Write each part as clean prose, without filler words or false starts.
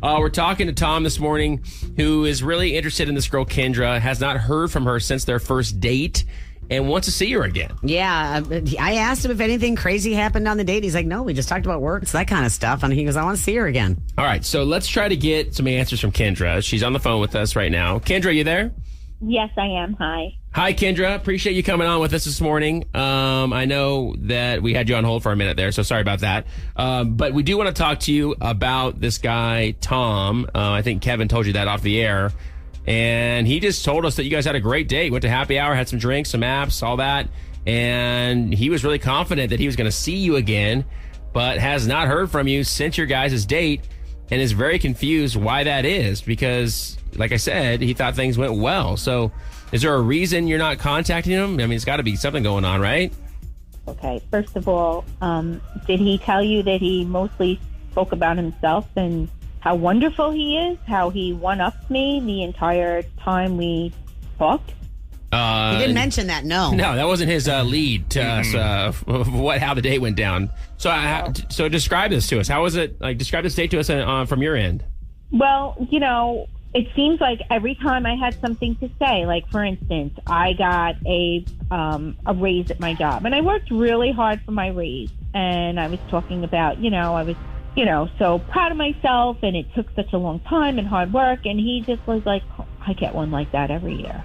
We're talking to Tom this morning, who is really interested in this girl, Kendra, has not heard from her since their first date, and wants to see her again. Yeah, I asked him if anything crazy happened on the date. He's like, no, we just talked about work. It's that kind of stuff. And he goes, I want to see her again. All right, so let's try to get some answers from Kendra. She's on the phone with us right now. Kendra, you there? Yes, I am. Hi. Hi, Kendra. Appreciate you coming on with us this morning. I know that we had you on hold for a minute there, so sorry about that. But we do want to talk to you about this guy, Tom. I think Kevin told you that off the air. And he just told us that you guys had a great date. Went to happy hour, had some drinks, some apps, all that. And he was really confident that he was going to see you again, but has not heard from you since your guys' date and is very confused why that is because, like I said, he thought things went well. So is there a reason you're not contacting him? I mean, it's got to be something going on, right? Okay. First of all, did he tell you that he mostly spoke about himself and how wonderful he is, how he one-upped me the entire time we talked? He didn't mention that, no. No, that wasn't his lead to us, how the date went down. So describe this to us. How was it? Like, describe this date to us from your end. Well, it seems like every time I had something to say, like, for instance, I got a raise at my job, and I worked really hard for my raise, and I was talking about, I was so proud of myself, and it took such a long time and hard work, and he just was like, I get one like that every year.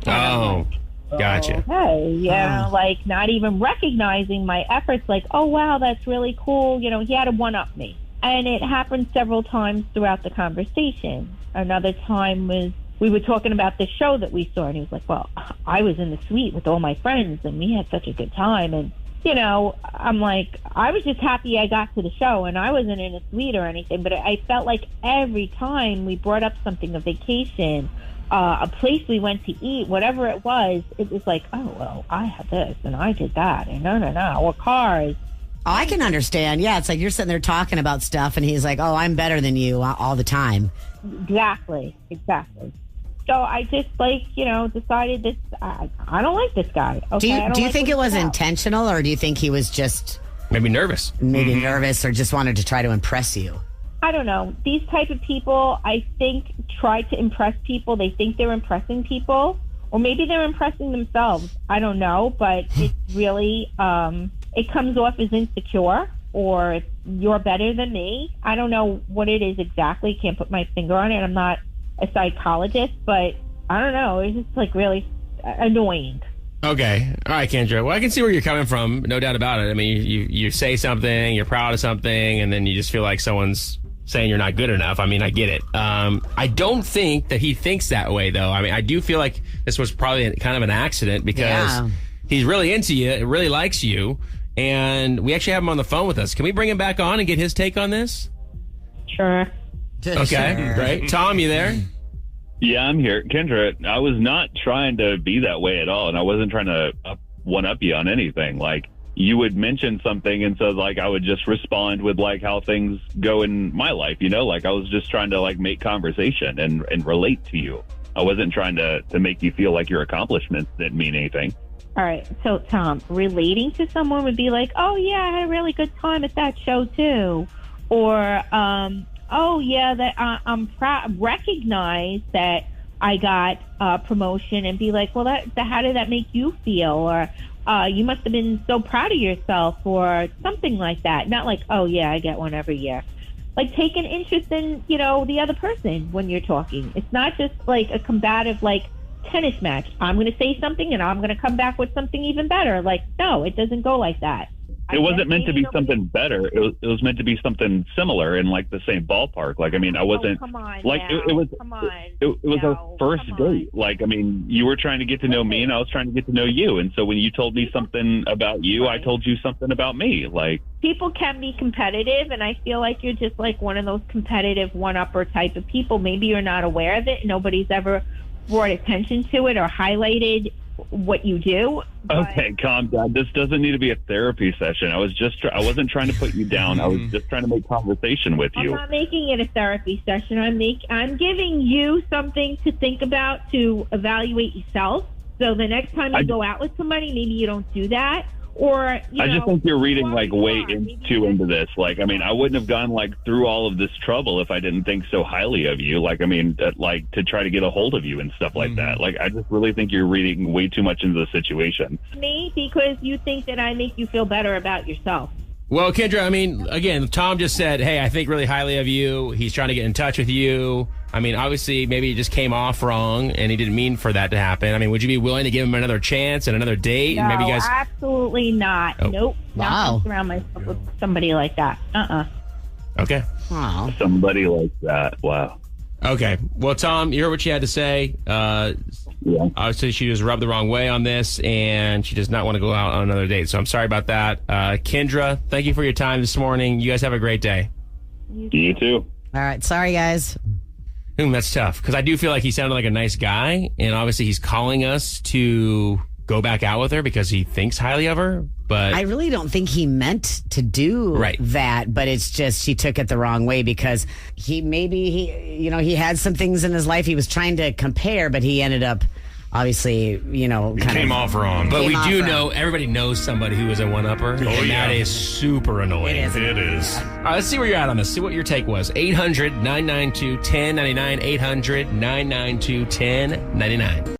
Oh, gotcha. Okay, like not even recognizing my efforts, like, oh, wow, that's really cool. He had to one-up me. And it happened several times throughout the conversation. Another time was we were talking about the show that we saw, and he was like, well, I was in the suite with all my friends, and we had such a good time, and I'm like, I was just happy I got to the show and I wasn't in a suite or anything, but I felt like every time we brought up something, a vacation, a place we went to eat, whatever it was like, oh, well, I had this and I did that and no, or cars. Oh, I can understand. Yeah, it's like you're sitting there talking about stuff and he's like, oh, I'm better than you all the time. Exactly. So I just decided this. I don't like this guy. Okay? Do you think it was intentional, or do you think he was just maybe nervous? Maybe nervous, or just wanted to try to impress you? I don't know. These type of people, I think, try to impress people. They think they're impressing people, or maybe they're impressing themselves. I don't know, but it's really it comes off as insecure, or you're better than me. I don't know what it is exactly. Can't put my finger on it. I'm not a psychologist, but I don't know. It's just like really annoying. Okay. All right, Kendra. Well, I can see where you're coming from. No doubt about it. I mean, you say something, you're proud of something, and then you just feel like someone's saying you're not good enough. I mean, I get it. I don't think that he thinks that way, though. I mean, I do feel like this was probably kind of an accident because he's really into you, really likes you, and we actually have him on the phone with us. Can we bring him back on and get his take on this? Sure. Okay, great. Tom, you there? Yeah, I'm here. Kendra, I was not trying to be that way at all, and I wasn't trying to one-up you on anything. Like, you would mention something, and so, like, I would just respond with, like, how things go in my life, Like, I was just trying to, like, make conversation and relate to you. I wasn't trying to make you feel like your accomplishments didn't mean anything. All right. So, Tom, relating to someone would be like, oh, yeah, I had a really good time at that show, too. Or, oh, yeah, that I'm proud, recognize that I got a promotion and be like, well, how did that make you feel? Or you must have been so proud of yourself or something like that. Not like, oh, yeah, I get one every year. Like, take an interest in, the other person when you're talking. It's not just like a combative, like, tennis match. I'm going to say something and I'm going to come back with something even better. Like, no, it doesn't go like that. It wasn't meant to be something better. It was meant to be something similar in like the same ballpark. Like, I mean, I wasn't like it was. It was our first date. Like, I mean, you were trying to get to know me, and I was trying to get to know you. And so when you told me something about you, I told you something about me. Like, people can be competitive, and I feel like you're just like one of those competitive one-upper type of people. Maybe you're not aware of it. Nobody's ever brought attention to it or highlighted what you do. Okay, calm down. This doesn't need to be a therapy session. I wasn't trying to put you down. I was just trying to make conversation with you. I'm not making it a therapy session. I'm giving you something to think about, to evaluate yourself. So the next time you go out with somebody, maybe you don't do that. Or, I just think you're reading like way too into this. Like, I mean, I wouldn't have gone like through all of this trouble if I didn't think so highly of you. Like, I mean, like to try to get a hold of you and stuff like that. Like, I just really think you're reading way too much into the situation. Me, because you think that I make you feel better about yourself. Well, Kendra, I mean, again, Tom just said, hey, I think really highly of you. He's trying to get in touch with you. I mean, obviously, maybe it just came off wrong and he didn't mean for that to happen. I mean, would you be willing to give him another chance and another date? No, And maybe you guys... absolutely not. Oh. Nope. Wow. Not surround myself with somebody like that. Okay. Wow. Somebody like that. Wow. Okay. Well, Tom, you heard what she had to say. Yeah. Obviously, she was rubbed the wrong way on this, and she does not want to go out on another date. So I'm sorry about that. Kendra, thank you for your time this morning. You guys have a great day. You too. All right. Sorry, guys. That's tough, because I do feel like he sounded like a nice guy, and obviously he's calling us to go back out with her because he thinks highly of her. But I really don't think he meant to do that, but it's just she took it the wrong way because he had some things in his life he was trying to compare, but he ended up obviously, Came off wrong. But we do know, everybody knows somebody who is a one-upper, and yeah. that is super annoying. It is. All right, let's see where you're at on this. See what your take was. 800-992-1099, 800-992-1099.